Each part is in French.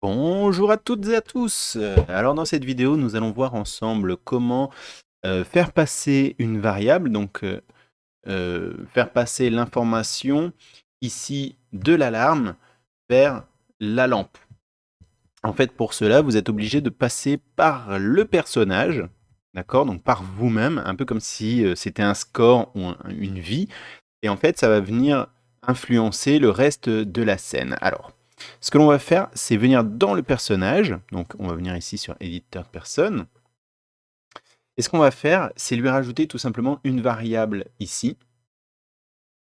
Bonjour à toutes et à tous. Alors dans cette vidéo, nous allons voir ensemble comment faire passer une variable, faire passer l'information ici de l'alarme vers la lampe. En fait, pour cela, vous êtes obligé de passer par le personnage, d'accord? Donc par vous-même, un peu comme si c'était un score ou une vie. Et en fait, ça va venir influencer le reste de la scène. Alors, ce que l'on va faire, c'est venir dans le personnage. Donc, on va venir ici sur Editor Person. Et ce qu'on va faire, c'est lui rajouter tout simplement une variable ici.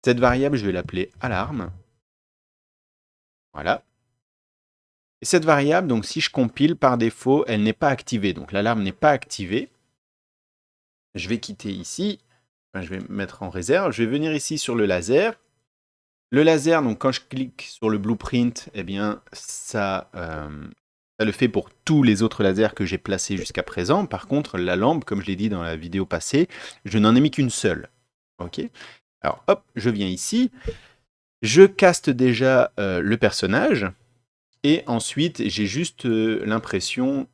Cette variable, je vais l'appeler alarme. Voilà. Et cette variable, donc si je compile par défaut, elle n'est pas activée. Donc l'alarme n'est pas activée. Je vais quitter ici. Enfin, je vais mettre en réserve. Je vais venir ici sur le laser. Le laser, donc quand je clique sur le blueprint, eh bien ça le fait pour tous les autres lasers que j'ai placés jusqu'à présent. Par contre, la lampe, comme je l'ai dit dans la vidéo passée, je n'en ai mis qu'une seule. Ok. Alors hop, je viens ici, je caste déjà le personnage, et ensuite j'ai juste l'impression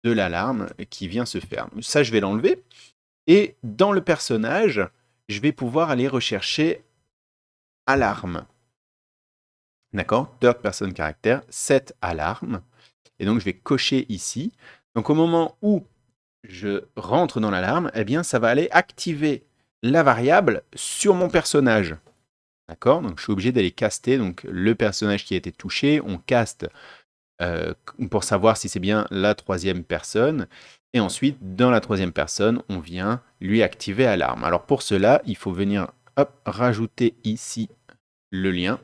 de l'alarme qui vient se faire. Ça, je vais l'enlever. Et dans le personnage, je vais pouvoir aller rechercher alarme. D'accord? Third person character, set alarme. Et donc, je vais cocher ici. Donc, au moment où je rentre dans l'alarme, eh bien, ça va aller activer la variable sur mon personnage. D'accord? Donc, je suis obligé d'aller caster donc, le personnage qui a été touché. On caste pour savoir si c'est bien la troisième personne. Et ensuite, dans la troisième personne, on vient lui activer alarme. Alors, pour cela, il faut venir rajouter ici le lien.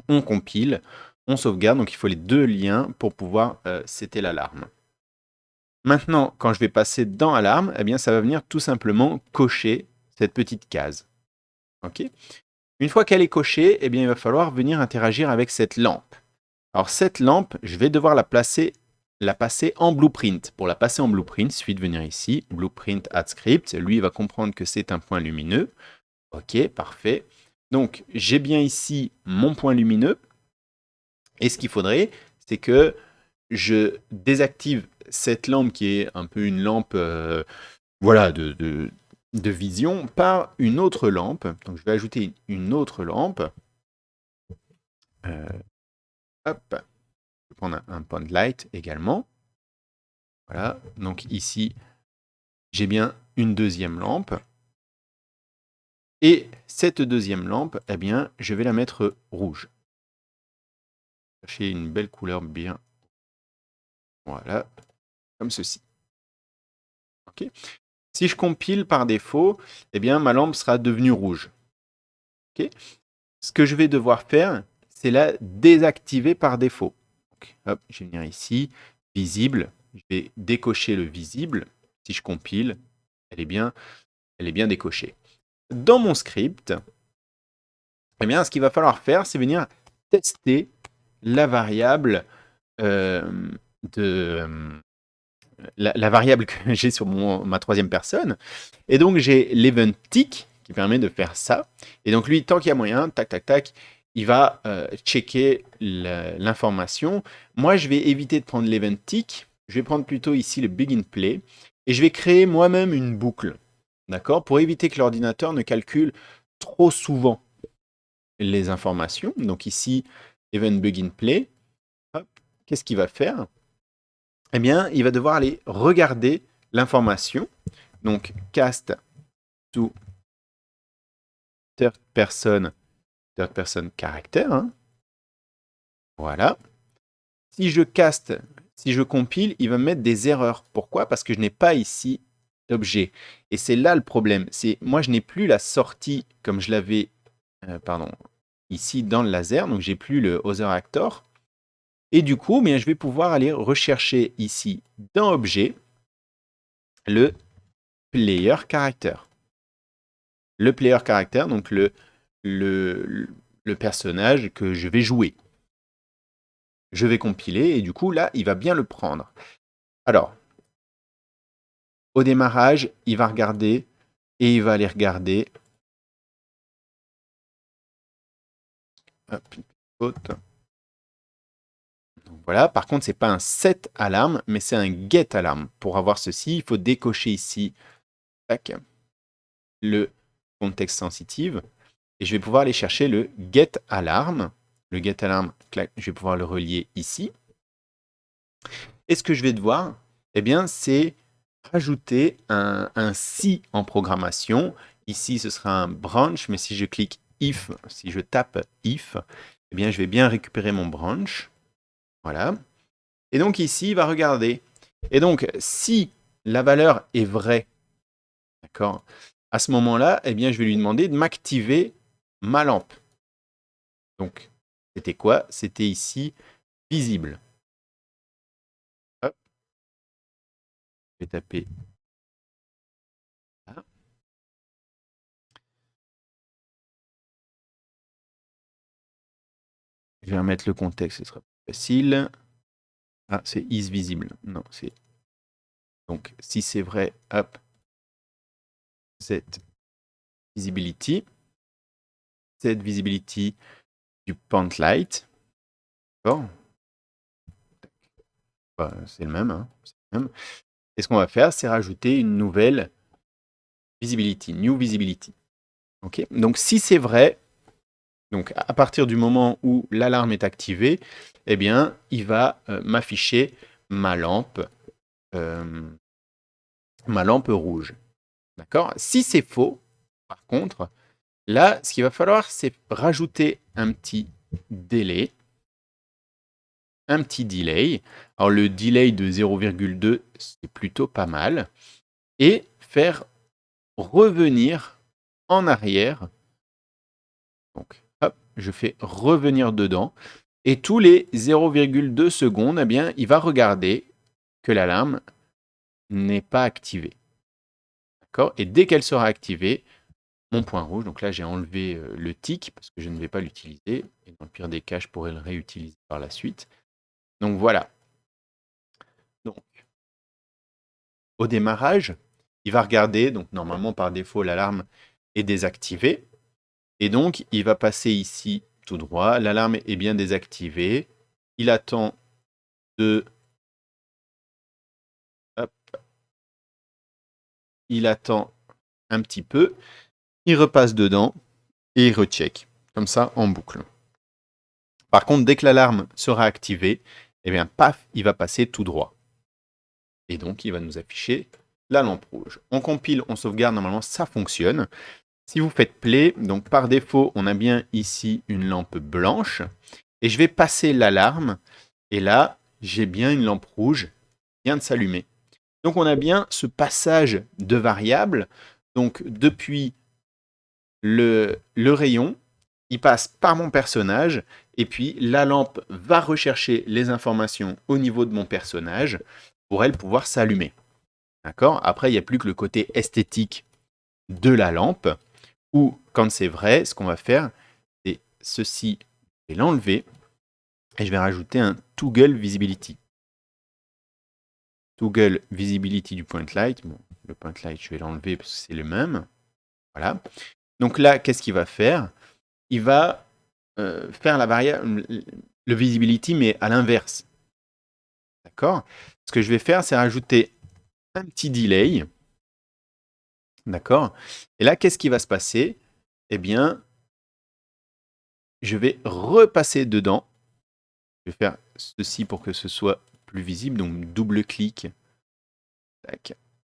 On compile, on sauvegarde, donc il faut les deux liens pour pouvoir setter l'alarme. Maintenant, quand je vais passer dans alarme, eh bien, ça va venir tout simplement cocher cette petite case. Ok. Une fois qu'elle est cochée, eh bien, il va falloir venir interagir avec cette lampe. Alors cette lampe, je vais devoir la passer en blueprint. Pour la passer en blueprint, il suffit de venir ici, blueprint add script. Lui, il va comprendre que c'est un point lumineux. Ok, parfait. Donc, j'ai bien ici mon point lumineux. Et ce qu'il faudrait, c'est que je désactive cette lampe qui est un peu une lampe voilà, de vision par une autre lampe. Donc je vais ajouter une autre lampe. Hop, je vais prendre un point de light également. Voilà, donc ici, j'ai bien une deuxième lampe. Et cette deuxième lampe, eh bien, je vais la mettre rouge. Chercher une belle couleur bien. Voilà, comme ceci. Ok. Si je compile par défaut, eh bien, ma lampe sera devenue rouge. Ok. Ce que je vais devoir faire, c'est la désactiver par défaut. Donc, hop, je vais venir ici, visible. Je vais décocher le visible. Si je compile, elle est bien décochée. Dans mon script, eh bien, ce qu'il va falloir faire, c'est venir tester la variable la variable que j'ai sur ma troisième personne. Et donc, j'ai l'event tick qui permet de faire ça. Et donc, lui, tant qu'il y a moyen, tac, tac, tac, il va checker l'information. Moi, je vais éviter de prendre l'event tick. Je vais prendre plutôt ici le begin play. Et je vais créer moi-même une boucle. D'accord? Pour éviter que l'ordinateur ne calcule trop souvent les informations. Donc ici, event begin play. Qu'est-ce qu'il va faire? Eh bien, il va devoir aller regarder l'information. Donc, cast to third person character. Hein. Voilà. Si je caste, si je compile, il va me mettre des erreurs. Pourquoi? Parce que je n'ai pas ici d'objet. Et c'est là le problème. C'est moi, je n'ai plus la sortie comme je l'avais ici dans le laser. Donc, j'ai plus le other actor. Et du coup, bien, je vais pouvoir aller rechercher ici dans objet le player character. Le player character, donc le personnage que je vais jouer. Je vais compiler et du coup, là, il va bien le prendre. Alors, au démarrage, il va regarder et il va aller regarder. Hop, faute. voilà, par contre, ce n'est pas un set alarme, mais c'est un get alarme. Pour avoir ceci, il faut décocher ici tac, le contexte sensitive. Et je vais pouvoir aller chercher le get alarm. Le get alarm, clac, je vais pouvoir le relier ici. Et ce que je vais devoir, eh bien, c'est rajouter un si en programmation. Ici, ce sera un branch, mais si je clique if, si je tape if, eh bien, je vais bien récupérer mon branch. Voilà. Et donc ici, il va regarder. Et donc, si la valeur est vraie, d'accord, à ce moment-là, eh bien, je vais lui demander de m'activer ma lampe. Donc, c'était quoi? C'était ici visible. Hop. Je vais taper là. Je vais remettre le contexte, ce sera plus facile. Ah, c'est is visible. Non, c'est. Donc, si c'est vrai, hop, set visibility. Set visibility du point light. D'accord? Bah, c'est le même. Hein, c'est le même. Et ce qu'on va faire, c'est rajouter une nouvelle visibility, new visibility. Ok. Donc, si c'est vrai, donc à partir du moment où l'alarme est activée, eh bien, il va m'afficher ma lampe rouge. D'accord? Si c'est faux, par contre, là, ce qu'il va falloir, c'est rajouter un petit délai. Un petit delay. Alors, le delay de 0,2, c'est plutôt pas mal. Et faire revenir en arrière. Donc, hop, je fais revenir dedans. Et tous les 0,2 secondes, eh bien, il va regarder que l'alarme n'est pas activée. D'accord? Et dès qu'elle sera activée, mon point rouge, donc là j'ai enlevé le tick parce que je ne vais pas l'utiliser. Et dans le pire des cas, je pourrais le réutiliser par la suite. Donc voilà. Donc, au démarrage, il va regarder, donc normalement par défaut l'alarme est désactivée. Et donc il va passer ici tout droit. L'alarme est bien désactivée. Il attend de... Hop. Il attend un petit peu. Il repasse dedans et il recheck. Comme ça, en boucle. Par contre, dès que l'alarme sera activée, eh bien, paf, il va passer tout droit. Et donc, il va nous afficher la lampe rouge. On compile, on sauvegarde, normalement, ça fonctionne. Si vous faites play, donc par défaut, on a bien ici une lampe blanche. Et je vais passer l'alarme. Et là, j'ai bien une lampe rouge qui vient de s'allumer. Donc, on a bien ce passage de variables. Donc, depuis le rayon, il passe par mon personnage. Et puis, la lampe va rechercher les informations au niveau de mon personnage pour elle pouvoir s'allumer. D'accord? Après, il n'y a plus que le côté esthétique de la lampe. Ou, quand c'est vrai, ce qu'on va faire, c'est ceci. Je vais l'enlever et je vais rajouter un toggle visibility. Toggle visibility du point light. Bon, le point light, je vais l'enlever parce que c'est le même. Voilà. Donc là, qu'est-ce qu'il va faire? Il va faire la variable, le visibility, mais à l'inverse. D'accord? Ce que je vais faire, c'est rajouter un petit delay. D'accord? Et là, qu'est-ce qui va se passer? Eh bien, je vais repasser dedans. Je vais faire ceci pour que ce soit plus visible. Donc, double-clic.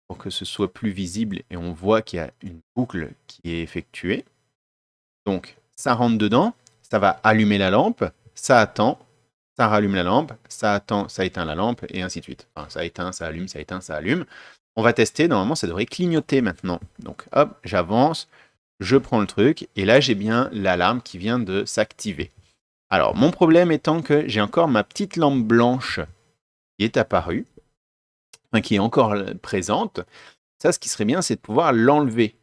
Pour que ce soit plus visible et on voit qu'il y a une boucle qui est effectuée. Donc, ça rentre dedans. Ça va allumer la lampe. Ça attend. Ça rallume la lampe. Ça attend. Ça éteint la lampe. Et ainsi de suite. Enfin, ça éteint, ça allume, ça éteint, ça allume. On va tester. Normalement, ça devrait clignoter maintenant. Donc, hop, j'avance. Je prends le truc. Et là, j'ai bien l'alarme qui vient de s'activer. Alors, mon problème étant que j'ai encore ma petite lampe blanche qui est apparue, enfin, qui est encore présente. Ça, ce qui serait bien, c'est de pouvoir l'enlever.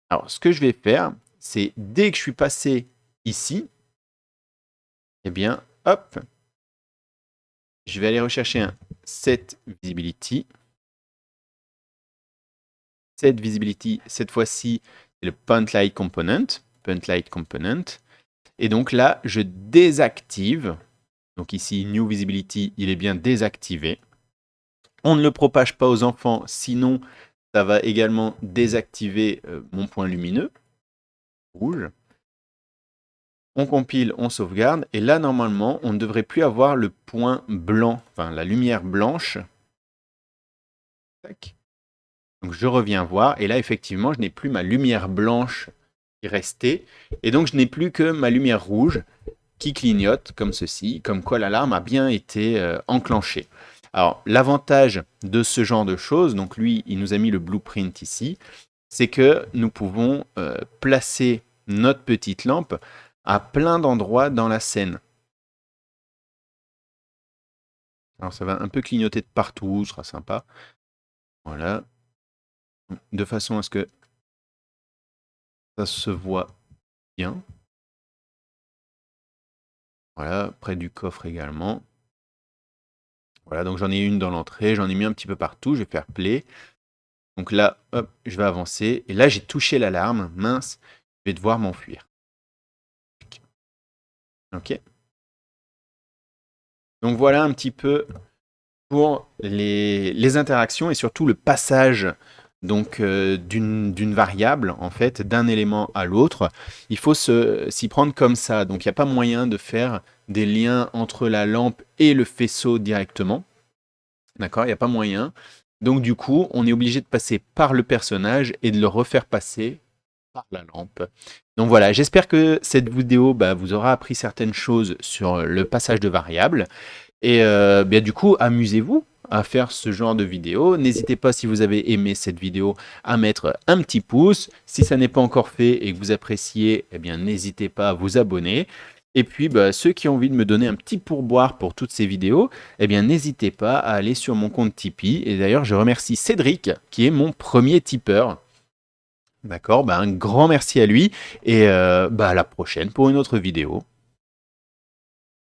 Alors, ce que je vais faire, c'est dès que je suis passé ici, eh bien, hop, je vais aller rechercher un set visibility. Set visibility, cette fois-ci, c'est le point light component. Point light component. Et donc là, je désactive Donc ici, New Visibility, il est bien désactivé. On ne le propage pas aux enfants, sinon ça va également désactiver mon point lumineux, rouge. On compile, on sauvegarde, et là, normalement, on ne devrait plus avoir le point blanc, enfin la lumière blanche. Tac. Donc je reviens voir, et là, effectivement, je n'ai plus ma lumière blanche qui restait, et donc je n'ai plus que ma lumière rouge qui clignote, comme ceci, comme quoi l'alarme a bien été enclenchée. Alors, l'avantage de ce genre de choses, donc lui, il nous a mis le blueprint ici, c'est que nous pouvons placer notre petite lampe à plein d'endroits dans la scène. Alors ça va un peu clignoter de partout, ce sera sympa. Voilà. De façon à ce que ça se voit bien. Voilà, près du coffre également. Voilà, donc j'en ai une dans l'entrée, j'en ai mis un petit peu partout, je vais faire play. Donc là, hop, je vais avancer. Et là, j'ai touché l'alarme. Mince, je vais devoir m'enfuir. Ok. Donc voilà un petit peu pour les interactions et surtout le passage donc d'une variable, en fait, d'un élément à l'autre. Il faut s'y prendre comme ça. Donc il n'y a pas moyen de faire des liens entre la lampe et le faisceau directement. D'accord, il n'y a pas moyen. Donc du coup, on est obligé de passer par le personnage et de le refaire passer par la lampe. Donc voilà, j'espère que cette vidéo vous aura appris certaines choses sur le passage de variables. Et bien, du coup, amusez-vous à faire ce genre de vidéo. N'hésitez pas, si vous avez aimé cette vidéo, à mettre un petit pouce. Si ça n'est pas encore fait et que vous appréciez, eh bien, n'hésitez pas à vous abonner. Et puis, ceux qui ont envie de me donner un petit pourboire pour toutes ces vidéos, eh bien, n'hésitez pas à aller sur mon compte Tipeee. Et d'ailleurs, je remercie Cédric, qui est mon premier tipeur. D'accord, un grand merci à lui. Et à la prochaine pour une autre vidéo.